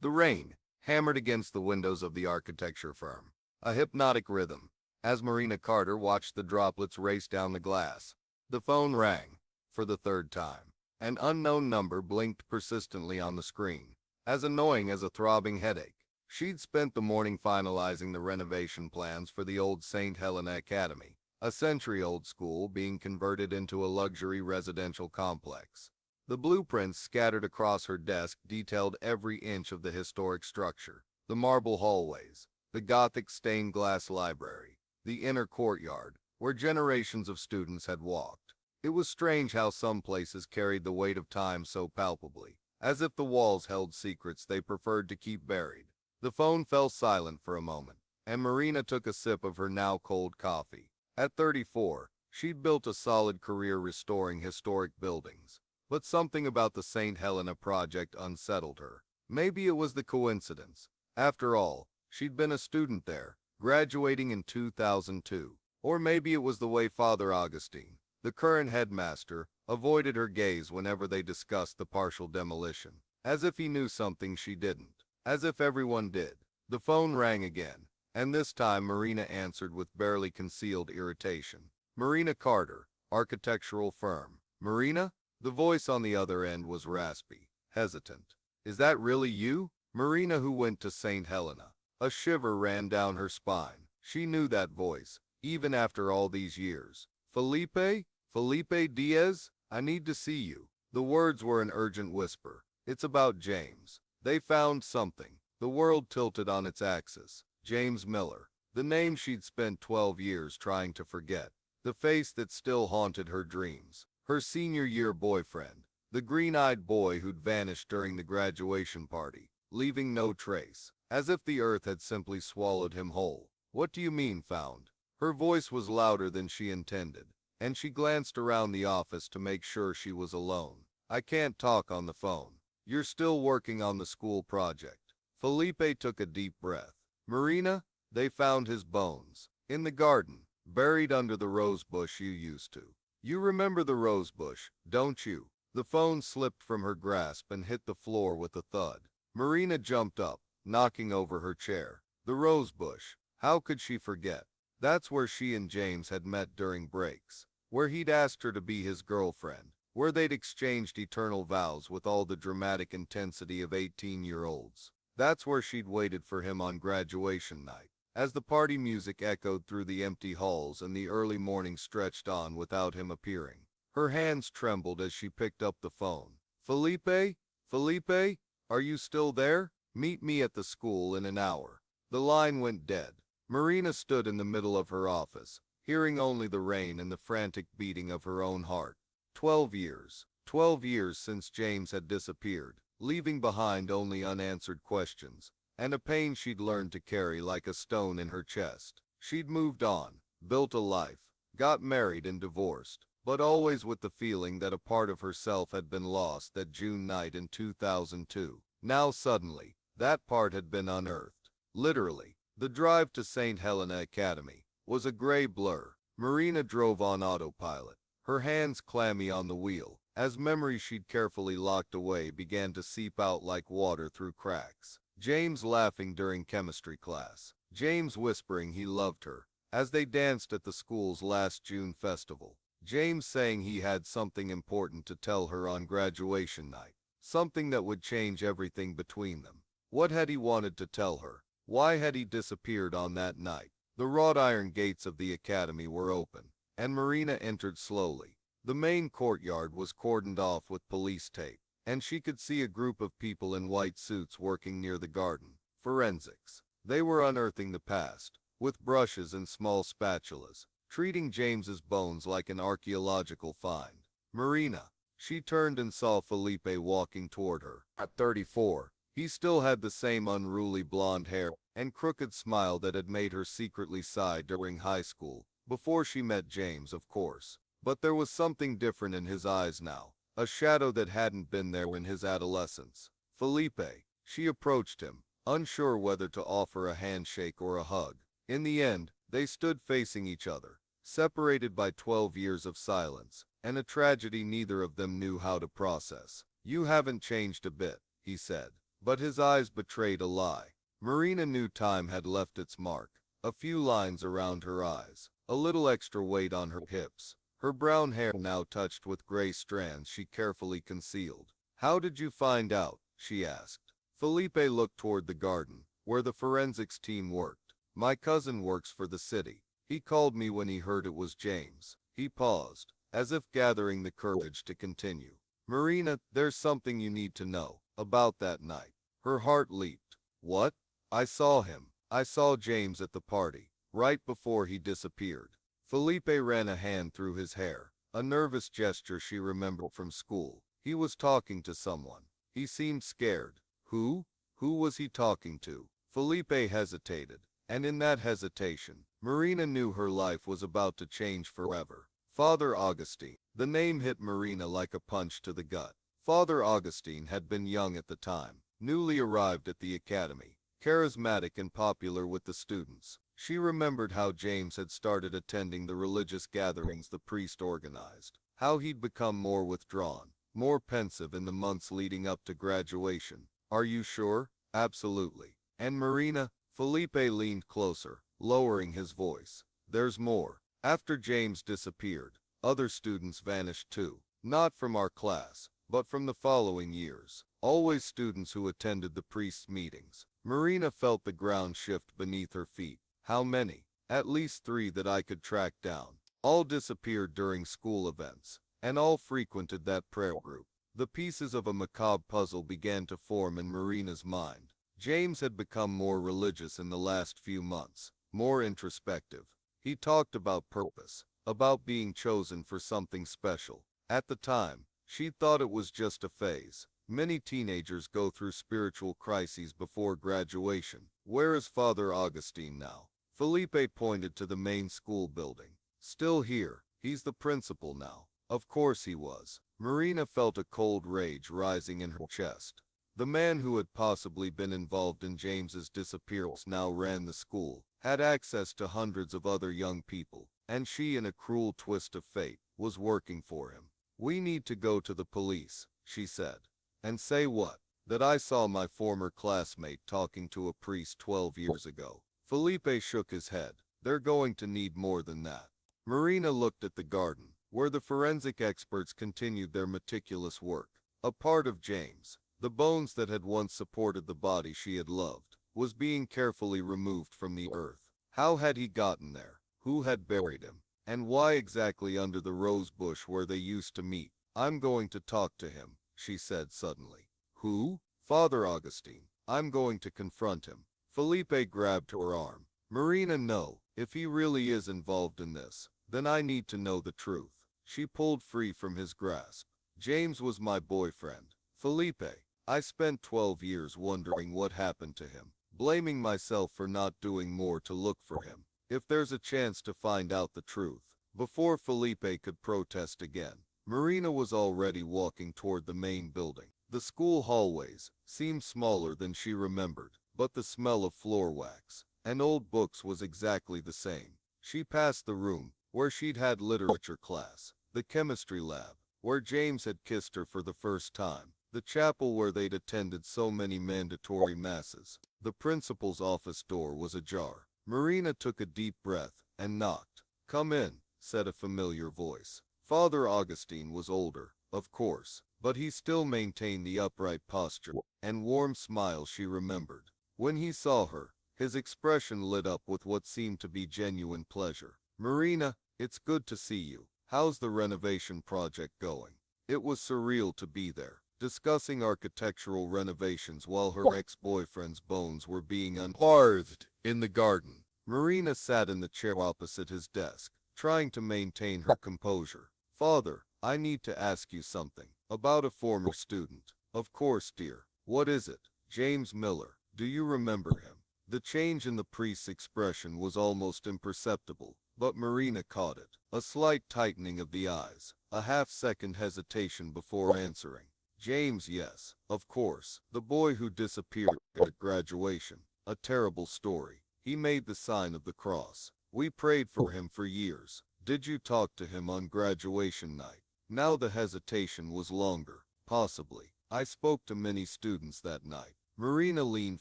The rain hammered against the windows of the architecture firm, a hypnotic rhythm, as Marina Carter watched the droplets race down the glass. The phone rang, for the third time. An unknown number blinked persistently on the screen, as annoying as a throbbing headache. She'd spent the morning finalizing the renovation plans for the old St. Helena Academy, a century-old school being converted into a luxury residential complex. The blueprints scattered across her desk detailed every inch of the historic structure: the marble hallways, the Gothic stained glass library, the inner courtyard, where generations of students had walked. It was strange how some places carried the weight of time so palpably, as if the walls held secrets they preferred to keep buried. The phone fell silent for a moment, and Marina took a sip of her now cold coffee. At 34, she'd built a solid career restoring historic buildings, but something about the St. Helena project unsettled her. Maybe it was the coincidence. After all, she'd been a student there, graduating in 2002. Or maybe it was the way Father Augustine, the current headmaster, avoided her gaze whenever they discussed the partial demolition, as if he knew something she didn't, as if everyone did. The phone rang again, and this time Marina answered with barely concealed irritation. Marina Carter, architectural firm. Marina? The voice on the other end was raspy, hesitant. Is that really you? Marina, who went to St. Helena. A shiver ran down her spine. She knew that voice, even after all these years. Felipe? Felipe Diaz? I need to see you. The words were an urgent whisper. It's about James. They found something. The world tilted on its axis. James Miller. The name she'd spent 12 years trying to forget. The face that still haunted her dreams. Her senior year boyfriend. The green-eyed boy who'd vanished during the graduation party, leaving no trace, as if the earth had simply swallowed him whole. What do you mean found? Her voice was louder than she intended, and she glanced around the office to make sure she was alone. I can't talk on the phone. You're still working on the school project. Felipe took a deep breath. Marina, they found his bones. In the garden, buried under the rose bush you used to. You remember the rose bush, don't you? The phone slipped from her grasp and hit the floor with a thud. Marina jumped up, knocking over her chair. The rose bush. How could she forget? That's where she and James had met during breaks, where he'd asked her to be his girlfriend, where they'd exchanged eternal vows with all the dramatic intensity of 18-year-olds. That's where she'd waited for him on graduation night, as the party music echoed through the empty halls and the early morning stretched on without him appearing. Her hands trembled as she picked up the phone. Felipe? Felipe? Are you still there? Meet me at the school in an hour. The line went dead. Marina stood in the middle of her office, hearing only the rain and the frantic beating of her own heart. 12 years. 12 years since James had disappeared, leaving behind only unanswered questions, and a pain she'd learned to carry like a stone in her chest. She'd moved on, built a life, got married and divorced, but always with the feeling that a part of herself had been lost that June night in 2002. Now suddenly, that part had been unearthed. Literally. The drive to St. Helena Academy was a gray blur. Marina drove on autopilot, her hands clammy on the wheel, as memories she'd carefully locked away began to seep out like water through cracks. James laughing during chemistry class. James whispering he loved her, as they danced at the school's last June festival. James saying he had something important to tell her on graduation night. Something that would change everything between them. What had he wanted to tell her? Why had he disappeared on that night? The wrought iron gates of the academy were open, and Marina entered slowly. The main courtyard was cordoned off with police tape, and she could see a group of people in white suits working near the garden. Forensics. They were unearthing the past, with brushes and small spatulas, treating James's bones like an archaeological find. Marina. She turned and saw Felipe walking toward her. At 34, he still had the same unruly blonde hair and crooked smile that had made her secretly sigh during high school, before she met James, of course. But there was something different in his eyes now, a shadow that hadn't been there in his adolescence. Felipe. She approached him, unsure whether to offer a handshake or a hug. In the end, they stood facing each other, separated by 12 years of silence, and a tragedy neither of them knew how to process. You haven't changed a bit, he said. but his eyes betrayed a lie. Marina knew time had left its mark. A few lines around her eyes, a little extra weight on her hips, her brown hair now touched with gray strands she carefully concealed. "How did you find out?" she asked. Felipe looked toward the garden, where the forensics team worked. "My cousin works for the city. He called me when he heard it was James." He paused, as if gathering the courage to continue. "Marina, there's something you need to know about that night." Her heart leaped. "What?" "I saw him. I saw James at the party, right before he disappeared." Felipe ran a hand through his hair, a nervous gesture she remembered from school. "He was talking to someone. He seemed scared." "Who? Who was he talking to?" Felipe hesitated, and in that hesitation, Marina knew her life was about to change forever. Father Augustine. The name hit Marina like a punch to the gut. Father Augustine had been young at the time, newly arrived at the academy, charismatic and popular with the students. She remembered how James had started attending the religious gatherings the priest organized, how he'd become more withdrawn, more pensive in the months leading up to graduation. "Are you sure?" "Absolutely." "And Marina?" Felipe leaned closer, lowering his voice. "There's more. After James disappeared, other students vanished too. Not from our class, but from the following years. Always students who attended the priest's meetings." Marina felt the ground shift beneath her feet. "How many?" "At least 3 that I could track down. All disappeared during school events, and all frequented that prayer group." The pieces of a macabre puzzle began to form in Marina's mind. James had become more religious in the last few months, more introspective. He talked about purpose, about being chosen for something special. At the time, she thought it was just a phase. Many teenagers go through spiritual crises before graduation. "Where is Father Augustine now?" Felipe pointed to the main school building. "Still here. He's the principal now." Of course he was. Marina felt a cold rage rising in her chest. The man who had possibly been involved in James's disappearance now ran the school, had access to hundreds of other young people, and she, in a cruel twist of fate, was working for him. "We need to go to the police," she said. "And say what?" "That I saw my former classmate talking to a priest 12 years ago." Felipe shook his head. "They're going to need more than that." Marina looked at the garden, where the forensic experts continued their meticulous work. A part of James, the bones that had once supported the body she had loved, was being carefully removed from the earth. How had he gotten there? Who had buried him? And why exactly under the rose bush where they used to meet? "I'm going to talk to him," she said suddenly. "Who?" "Father Augustine. I'm going to confront him." Felipe grabbed her arm. "Marina, no. If he really is involved in this, then I need to know the truth." She pulled free from his grasp. "James was my boyfriend, Felipe. I spent 12 years wondering what happened to him, blaming myself for not doing more to look for him. If there's a chance to find out the truth." Before Felipe could protest again, Marina was already walking toward the main building. The school hallways seemed smaller than she remembered, but the smell of floor wax and old books was exactly the same. She passed the room where she'd had literature class, the chemistry lab, where James had kissed her for the first time, the chapel where they'd attended so many mandatory masses. The principal's office door was ajar. Marina took a deep breath and knocked. "Come in," said a familiar voice. Father Augustine was older, of course, but he still maintained the upright posture and warm smile she remembered. When he saw her, his expression lit up with what seemed to be genuine pleasure. "Marina, it's good to see you. How's the renovation project going?" It was surreal to be there, discussing architectural renovations while her ex-boyfriend's bones were being unearthed in the garden. Marina sat in the chair opposite his desk, trying to maintain her composure. "Father, I need to ask you something about a former student." "Of course, dear. What is it?" "James Miller. Do you remember him?" The change in the priest's expression was almost imperceptible, but Marina caught it. A slight tightening of the eyes, a half-second hesitation before answering. "James, yes, of course. The boy who disappeared at graduation. A terrible story. He made the sign of the cross. We prayed for him for years." "Did you talk to him on graduation night?" Now the hesitation was longer. "Possibly. I spoke to many students that night." Marina leaned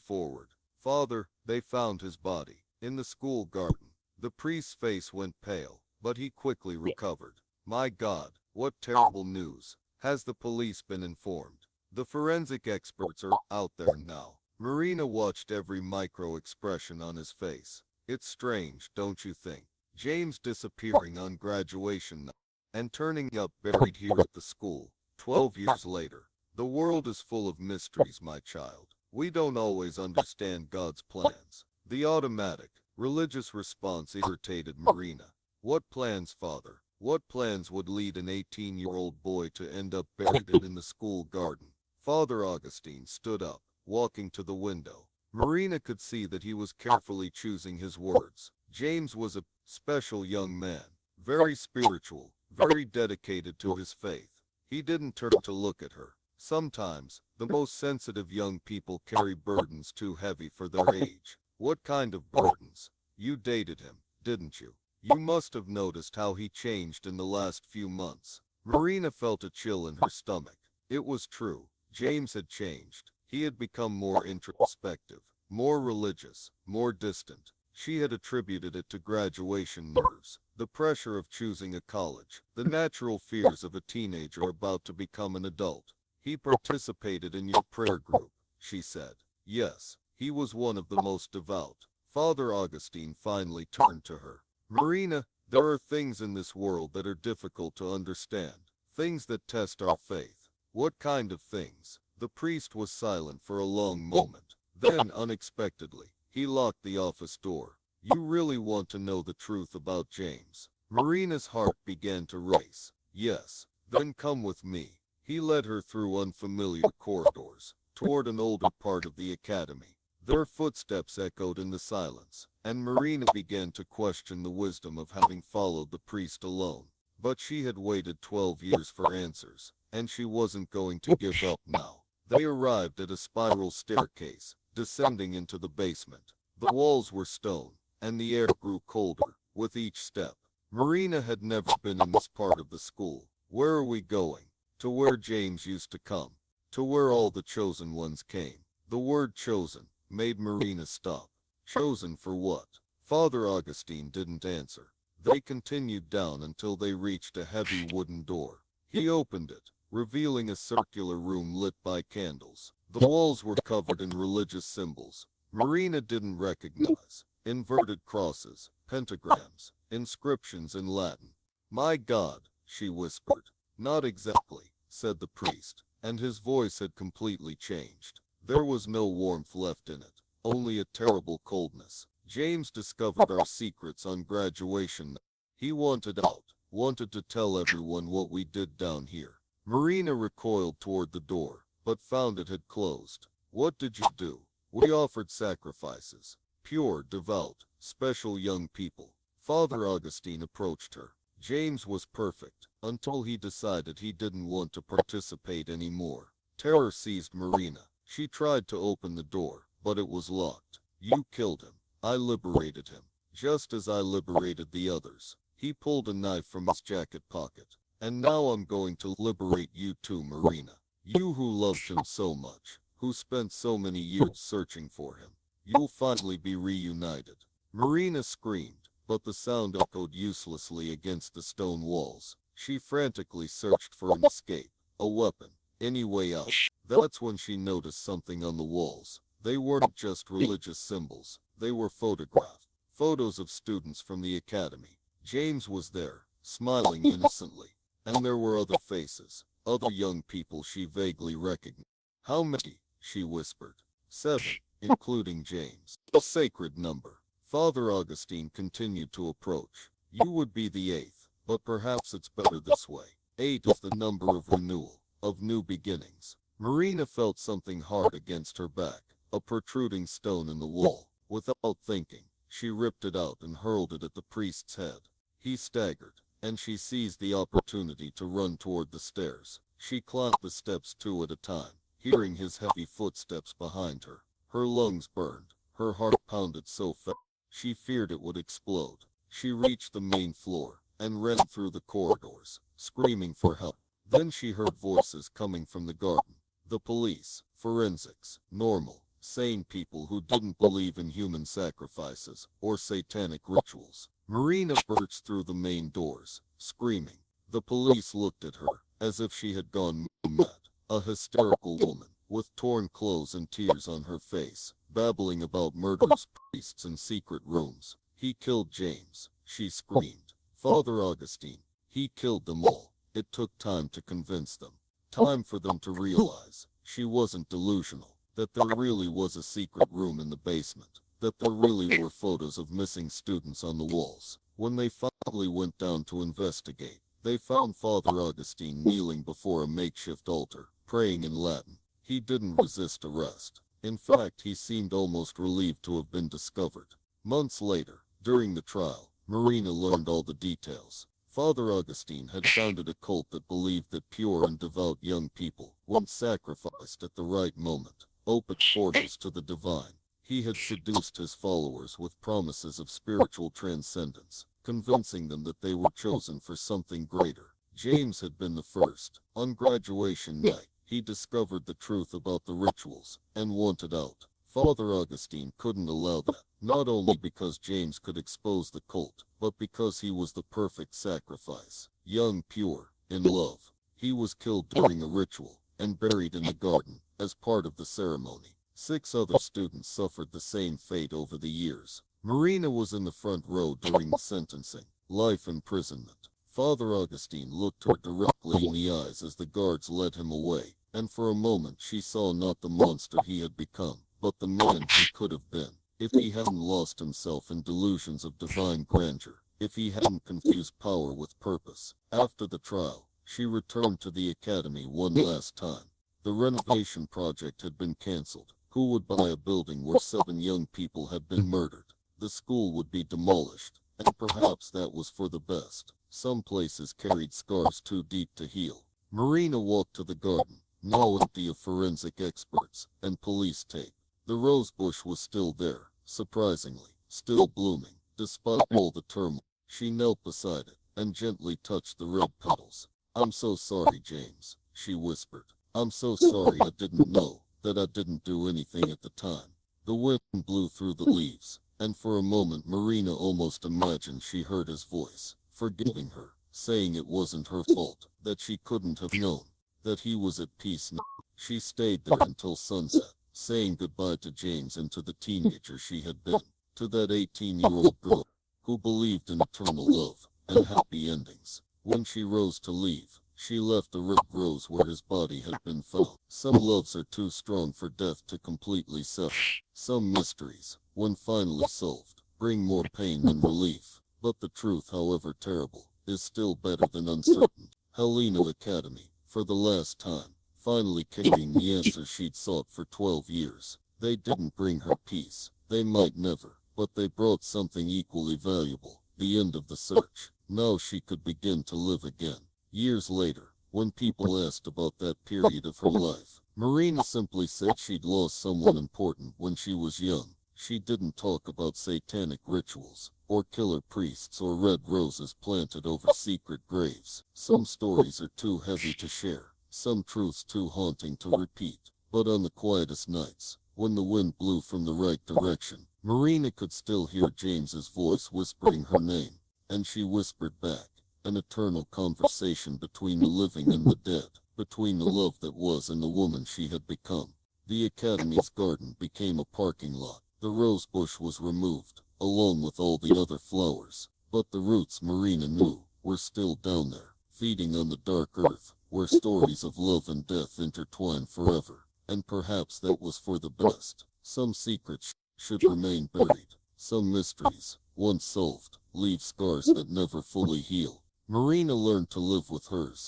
forward. Father, they found his body in the school garden. The priest's face went pale, but he quickly recovered. My God, what terrible news. Has the police been informed? The forensic experts are out there now. Marina watched every micro expression on his face. It's strange, don't you think? James disappearing on graduation night and turning up buried here at the school 12 years later. The world is full of mysteries, my child. We don't always understand God's plans. The automatic, religious response irritated Marina. What plans, Father? What plans would lead an 18-year-old boy to end up buried in the school garden? Father Augustine stood up, walking to the window. Marina could see that he was carefully choosing his words. James was a special young man, very spiritual, very dedicated to his faith. He didn't turn to look at her. Sometimes, the most sensitive young people carry burdens too heavy for their age. What kind of burdens? You dated him, didn't you? You must have noticed how he changed in the last few months. Marina felt a chill in her stomach. It was true. James had changed. He had become more introspective, more religious, more distant. She had attributed it to graduation nerves, the pressure of choosing a college, the natural fears of a teenager about to become an adult. He participated in your prayer group, she said. Yes, he was one of the most devout. Father Augustine finally turned to her. Marina, there are things in this world that are difficult to understand, things that test our faith. What kind of things? The priest was silent for a long moment. Then, unexpectedly, he locked the office door. You really want to know the truth about James? Marina's heart began to race. Yes. Then come with me. He led her through unfamiliar corridors, toward an older part of the academy. Their footsteps echoed in the silence, and Marina began to question the wisdom of having followed the priest alone. But she had waited 12 years for answers, and she wasn't going to give up now. They arrived at a spiral staircase, descending into the basement. The walls were stone, and the air grew colder with each step. Marina had never been in this part of the school. Where are we going? To where James used to come. To where all the chosen ones came. The word chosen made Marina stop. Chosen for what? Father Augustine didn't answer. They continued down until they reached a heavy wooden door. He opened it, revealing a circular room lit by candles. The walls were covered in religious symbols. Marina didn't recognize inverted crosses, pentagrams, inscriptions in Latin. My God, she whispered. Not exactly, said the priest, and his voice had completely changed. There was no warmth left in it, only a terrible coldness. James discovered our secrets on graduation night. He wanted out, wanted to tell everyone what we did down here. Marina recoiled toward the door, but found it had closed. What did you do? We offered sacrifices. Pure, devout, special young people. Father Augustine approached her. James was perfect, until he decided he didn't want to participate anymore. Terror seized Marina. She tried to open the door, but it was locked. You killed him. I liberated him, just as I liberated the others. He pulled a knife from his jacket pocket. And now I'm going to liberate you too, Marina. You who loved him so much, who spent so many years searching for him. You'll finally be reunited. Marina screamed, but the sound echoed uselessly against the stone walls. She frantically searched for an escape, a weapon, any way out. That's when she noticed something on the walls. They weren't just religious symbols, they were photographed. Photos of students from the academy. James was there, smiling innocently. And there were other faces, other young people she vaguely recognized. How many? She whispered. 7, including James. A sacred number. Father Augustine continued to approach. You would be the 8th, but perhaps it's better this way. 8 is the number of renewal, of new beginnings. Marina felt something hard against her back, a protruding stone in the wall. Without thinking, she ripped it out and hurled it at the priest's head. He staggered, and she seized the opportunity to run toward the stairs. She climbed the steps 2 at a time, hearing his heavy footsteps behind her. Her lungs burned, her heart pounded so fast, she feared it would explode. She reached the main floor, and ran through the corridors, screaming for help. Then she heard voices coming from the garden. The police, forensics, normal, sane people who didn't believe in human sacrifices or satanic rituals. Marina burst through the main doors, screaming. The police looked at her as if she had gone mad. A hysterical woman with torn clothes and tears on her face, babbling about murderous priests and secret rooms. He killed James, she screamed. Father Augustine, he killed them all. It took time to convince them. Time for them to realize she wasn't delusional, that there really was a secret room in the basement, that there really were photos of missing students on the walls. When they finally went down to investigate, they found Father Augustine kneeling before a makeshift altar, praying in Latin. He didn't resist arrest. In fact, he seemed almost relieved to have been discovered. Months later, during the trial, Marina learned all the details. Father Augustine had founded a cult that believed that pure and devout young people, when sacrificed at the right moment, opened portals to the divine. He had seduced his followers with promises of spiritual transcendence, convincing them that they were chosen for something greater. James had been the first. On graduation night, he discovered the truth about the rituals and wanted out. Father Augustine couldn't allow that, not only because James could expose the cult, but because he was the perfect sacrifice. Young, pure, in love. He was killed during a ritual and buried in the garden as part of the ceremony. 6 other students suffered the same fate over the years. Marina was in the front row during the sentencing. Life imprisonment. Father Augustine looked her directly in the eyes as the guards led him away, and for a moment she saw not the monster he had become, but the man he could have been. If he hadn't lost himself in delusions of divine grandeur, if he hadn't confused power with purpose. After the trial, she returned to the academy one last time. The renovation project had been cancelled. Who would buy a building where 7 young people had been murdered? The school would be demolished, and perhaps that was for the best. Some places carried scars too deep to heal. Marina walked to the garden, now empty of forensic experts and police tape. The rose bush was still there, surprisingly, still blooming, despite all the turmoil. She knelt beside it and gently touched the red petals. "I'm so sorry, James," she whispered. "I'm so sorry I didn't know, that I didn't do anything at the time." The wind blew through the leaves, and for a moment Marina almost imagined she heard his voice, forgiving her, saying it wasn't her fault, that she couldn't have known, that he was at peace now. She stayed there until sunset, saying goodbye to James and to the teenager she had been, to that 18-year-old girl who believed in eternal love and happy endings. When she rose to leave, she left a red rose where his body had been found. Some loves are too strong for death to completely sever. Some mysteries, when finally solved, bring more pain than relief. But the truth, however terrible, is still better than uncertain. Helena Academy, for the last time, finally carrying the answer she'd sought for 12 years. They didn't bring her peace. They might never, but they brought something equally valuable, the end of the search. Now she could begin to live again. Years later, when people asked about that period of her life, Marina simply said she'd lost someone important when she was young. She didn't talk about satanic rituals, or killer priests, or red roses planted over secret graves. Some stories are too heavy to share, some truths too haunting to repeat. But on the quietest nights, when the wind blew from the right direction, Marina could still hear James's voice whispering her name, and she whispered back. An eternal conversation between the living and the dead, between the love that was and the woman she had become. The academy's garden became a parking lot. The rose bush was removed, along with all the other flowers. But the roots, Marina knew, were still down there, feeding on the dark earth, where stories of love and death intertwine forever. And perhaps that was for the best. Some secrets should remain buried. Some mysteries, once solved, leave scars that never fully heal. Marina learned to live with hers,